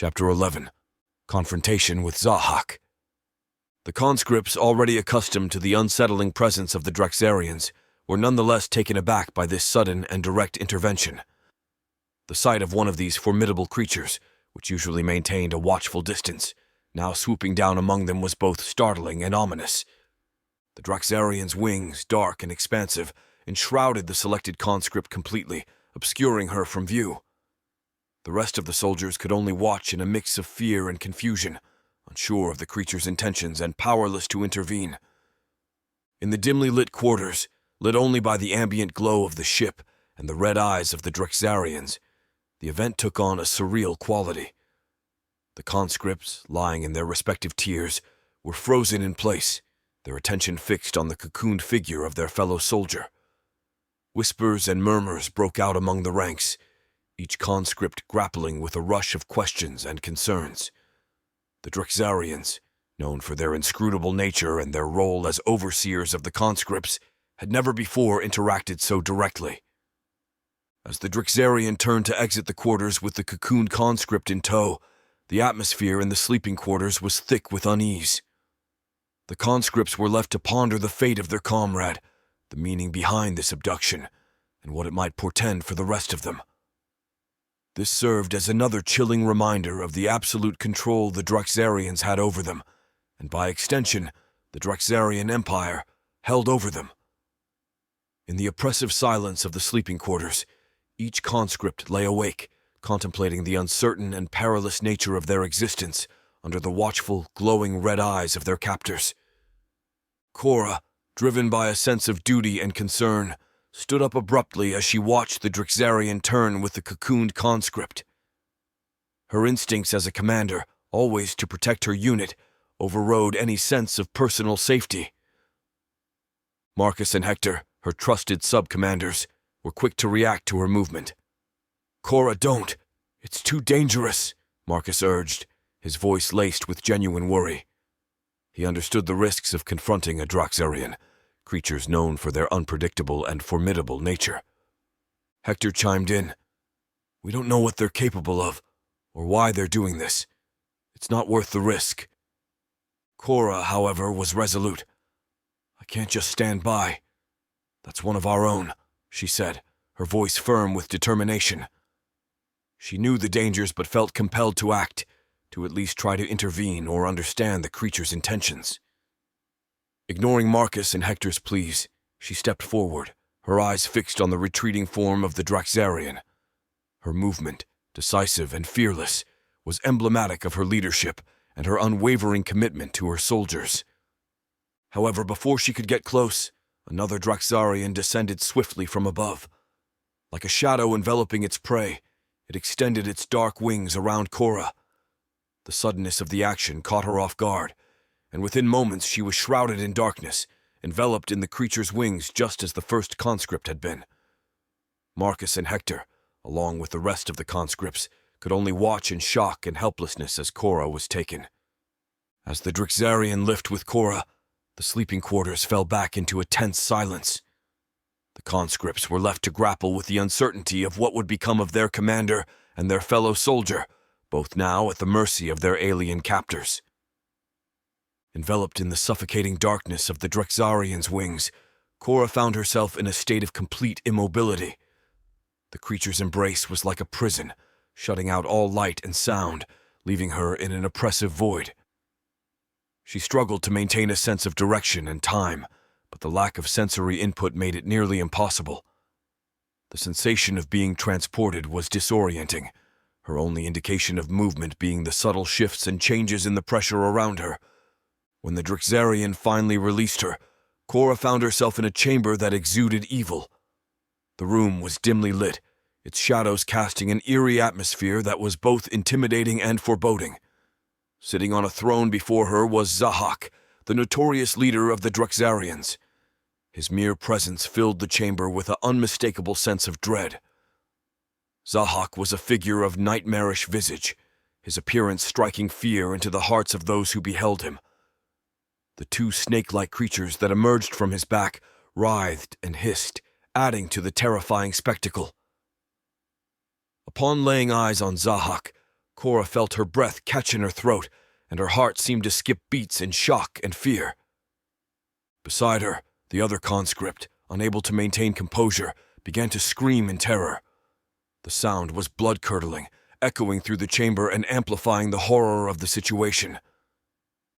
Chapter 11. Confrontation with Zahhak. The conscripts, already accustomed to the unsettling presence of the Drexarians, were nonetheless taken aback by this sudden and direct intervention. The sight of one of these formidable creatures, which usually maintained a watchful distance, now swooping down among them was both startling and ominous. The Drexarian's wings, dark and expansive, enshrouded the selected conscript completely, obscuring her from view. The rest of the soldiers could only watch in a mix of fear and confusion, unsure of the creature's intentions and powerless to intervene. In the dimly lit quarters, lit only by the ambient glow of the ship and the red eyes of the Drexarians, the event took on a surreal quality. The conscripts, lying in their respective tiers, were frozen in place, their attention fixed on the cocooned figure of their fellow soldier. Whispers and murmurs broke out among the ranks, each conscript grappling with a rush of questions and concerns. The Drexarians, known for their inscrutable nature and their role as overseers of the conscripts, had never before interacted so directly. As the Drexarian turned to exit the quarters with the cocooned conscript in tow, the atmosphere in the sleeping quarters was thick with unease. The conscripts were left to ponder the fate of their comrade, the meaning behind this abduction, and what it might portend for the rest of them. This served as another chilling reminder of the absolute control the Drexarians had over them, and by extension, the Drexarian Empire held over them. In the oppressive silence of the sleeping quarters, each conscript lay awake, contemplating the uncertain and perilous nature of their existence under the watchful, glowing red eyes of their captors. Cora, driven by a sense of duty and concern, stood up abruptly as she watched the Drexarian turn with the cocooned conscript. Her instincts as a commander, always to protect her unit, overrode any sense of personal safety. Marcus and Hector, her trusted sub-commanders, were quick to react to her movement. "Cora, don't! It's too dangerous," Marcus urged, his voice laced with genuine worry. He understood the risks of confronting a Drexarian, creatures known for their unpredictable and formidable nature. Hector chimed in. "We don't know what they're capable of, or why they're doing this. It's not worth the risk." Cora, however, was resolute. "I can't just stand by. That's one of our own," she said, her voice firm with determination. She knew the dangers but felt compelled to act, to at least try to intervene or understand the creature's intentions. Ignoring Marcus and Hector's pleas, she stepped forward, her eyes fixed on the retreating form of the Drexarian. Her movement, decisive and fearless, was emblematic of her leadership and her unwavering commitment to her soldiers. However, before she could get close, another Drexarian descended swiftly from above. Like a shadow enveloping its prey, it extended its dark wings around Cora. The suddenness of the action caught her off guard, and within moments she was shrouded in darkness, enveloped in the creature's wings just as the first conscript had been. Marcus and Hector, along with the rest of the conscripts, could only watch in shock and helplessness as Cora was taken. As the Drexarian lifted with Cora, the sleeping quarters fell back into a tense silence. The conscripts were left to grapple with the uncertainty of what would become of their commander and their fellow soldier, both now at the mercy of their alien captors. Enveloped in the suffocating darkness of the Drexarian's wings, Cora found herself in a state of complete immobility. The creature's embrace was like a prison, shutting out all light and sound, leaving her in an oppressive void. She struggled to maintain a sense of direction and time, but the lack of sensory input made it nearly impossible. The sensation of being transported was disorienting, her only indication of movement being the subtle shifts and changes in the pressure around her. When the Drexarian finally released her, Cora found herself in a chamber that exuded evil. The room was dimly lit, its shadows casting an eerie atmosphere that was both intimidating and foreboding. Sitting on a throne before her was Zahhak, the notorious leader of the Drexarians. His mere presence filled the chamber with an unmistakable sense of dread. Zahhak was a figure of nightmarish visage, his appearance striking fear into the hearts of those who beheld him. The two snake-like creatures that emerged from his back writhed and hissed, adding to the terrifying spectacle. Upon laying eyes on Zahhak, Cora felt her breath catch in her throat, and her heart seemed to skip beats in shock and fear. Beside her, the other conscript, unable to maintain composure, began to scream in terror. The sound was blood-curdling, echoing through the chamber and amplifying the horror of the situation.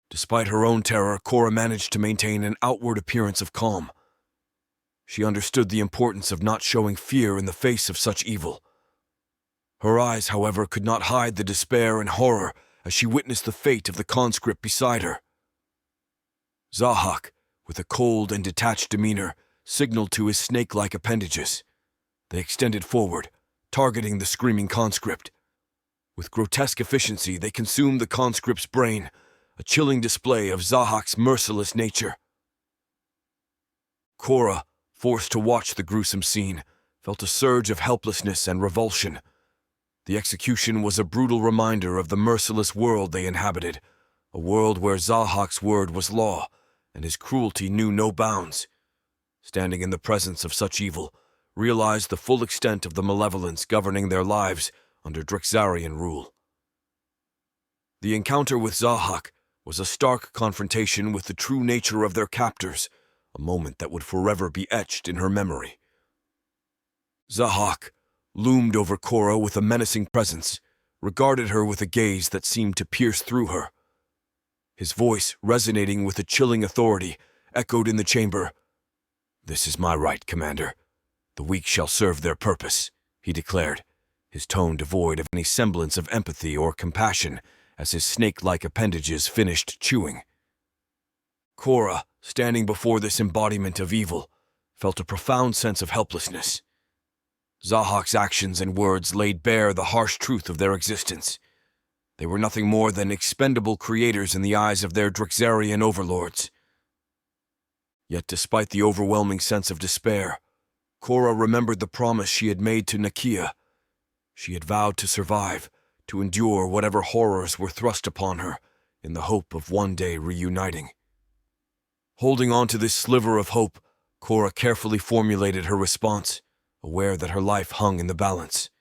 Despite her own terror, Cora managed to maintain an outward appearance of calm. She understood the importance of not showing fear in the face of such evil. Her eyes, however, could not hide the despair and horror as she witnessed the fate of the conscript beside her. Zahhak, with a cold and detached demeanor, signaled to his snake-like appendages. They extended forward, targeting the screaming conscript. With grotesque efficiency, they consumed the conscript's brain, a chilling display of Zahhak's merciless nature. Cora, forced to watch the gruesome scene, felt a surge of helplessness and revulsion. The execution was a brutal reminder of the merciless world they inhabited, a world where Zahhak's word was law, and his cruelty knew no bounds. Standing in the presence of such evil, realized the full extent of the malevolence governing their lives under Drexarian rule. The encounter with Zahhak was a stark confrontation with the true nature of their captors, a moment that would forever be etched in her memory. Zahhak loomed over Cora with a menacing presence, regarded her with a gaze that seemed to pierce through her. His voice, resonating with a chilling authority, echoed in the chamber. "This is my right, Commander. The weak shall serve their purpose," he declared, his tone devoid of any semblance of empathy or compassion as his snake-like appendages finished chewing. Cora, standing before this embodiment of evil, felt a profound sense of helplessness. Zahhak's actions and words laid bare the harsh truth of their existence. They were nothing more than expendable creators in the eyes of their Drexarian overlords. Yet despite the overwhelming sense of despair, Cora remembered the promise she had made to Nakia. She had vowed to survive, to endure whatever horrors were thrust upon her, in the hope of one day reuniting. Holding on to this sliver of hope, Cora carefully formulated her response, aware that her life hung in the balance.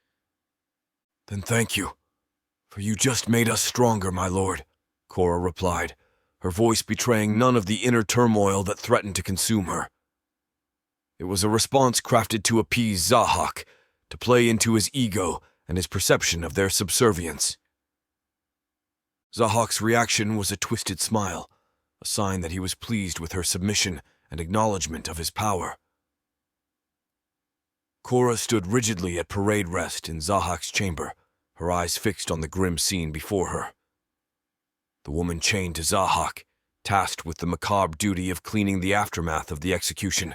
"Then thank you, for you just made us stronger, my lord," Cora replied, her voice betraying none of the inner turmoil that threatened to consume her. It was a response crafted to appease Zahhak, to play into his ego and his perception of their subservience. Zahhak's reaction was a twisted smile, a sign that he was pleased with her submission and acknowledgement of his power. Cora stood rigidly at parade rest in Zahhak's chamber, her eyes fixed on the grim scene before her. The woman chained to Zahhak, tasked with the macabre duty of cleaning the aftermath of the execution,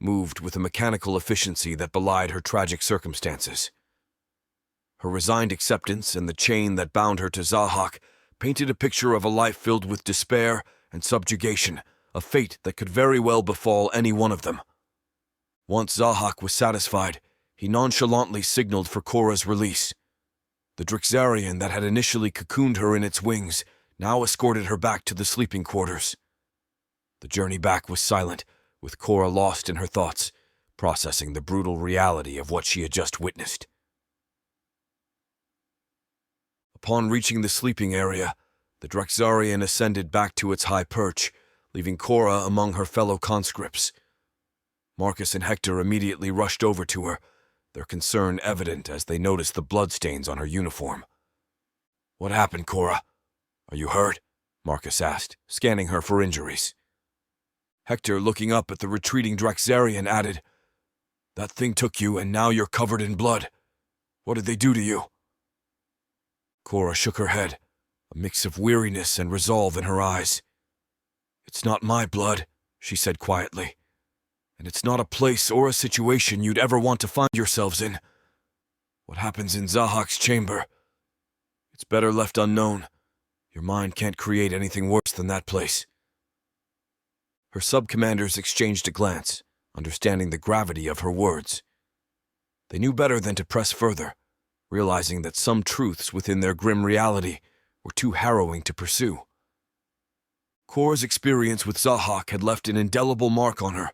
moved with a mechanical efficiency that belied her tragic circumstances. Her resigned acceptance and the chain that bound her to Zahhak painted a picture of a life filled with despair and subjugation, a fate that could very well befall any one of them. Once Zahhak was satisfied, he nonchalantly signaled for Cora's release. The Drexarian that had initially cocooned her in its wings now escorted her back to the sleeping quarters. The journey back was silent, with Cora lost in her thoughts, processing the brutal reality of what she had just witnessed. Upon reaching the sleeping area, the Drexarian ascended back to its high perch, leaving Cora among her fellow conscripts. Marcus and Hector immediately rushed over to her, their concern evident as they noticed the bloodstains on her uniform. "What happened, Cora? Are you hurt?" Marcus asked, scanning her for injuries. Hector, looking up at the retreating Drexarian, added, "That thing took you, and now you're covered in blood. What did they do to you?" Cora shook her head, a mix of weariness and resolve in her eyes. "It's not my blood," she said quietly, "and it's not a place or a situation you'd ever want to find yourselves in. What happens in Zahhak's chamber? It's better left unknown. Your mind can't create anything worse than that place." Her sub-commanders exchanged a glance, understanding the gravity of her words. They knew better than to press further, realizing that some truths within their grim reality were too harrowing to pursue. Cora's experience with Zahhak had left an indelible mark on her.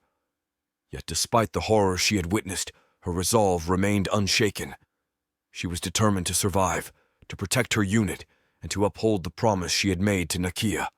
Yet despite the horror she had witnessed, her resolve remained unshaken. She was determined to survive, to protect her unit, and to uphold the promise she had made to Nakia.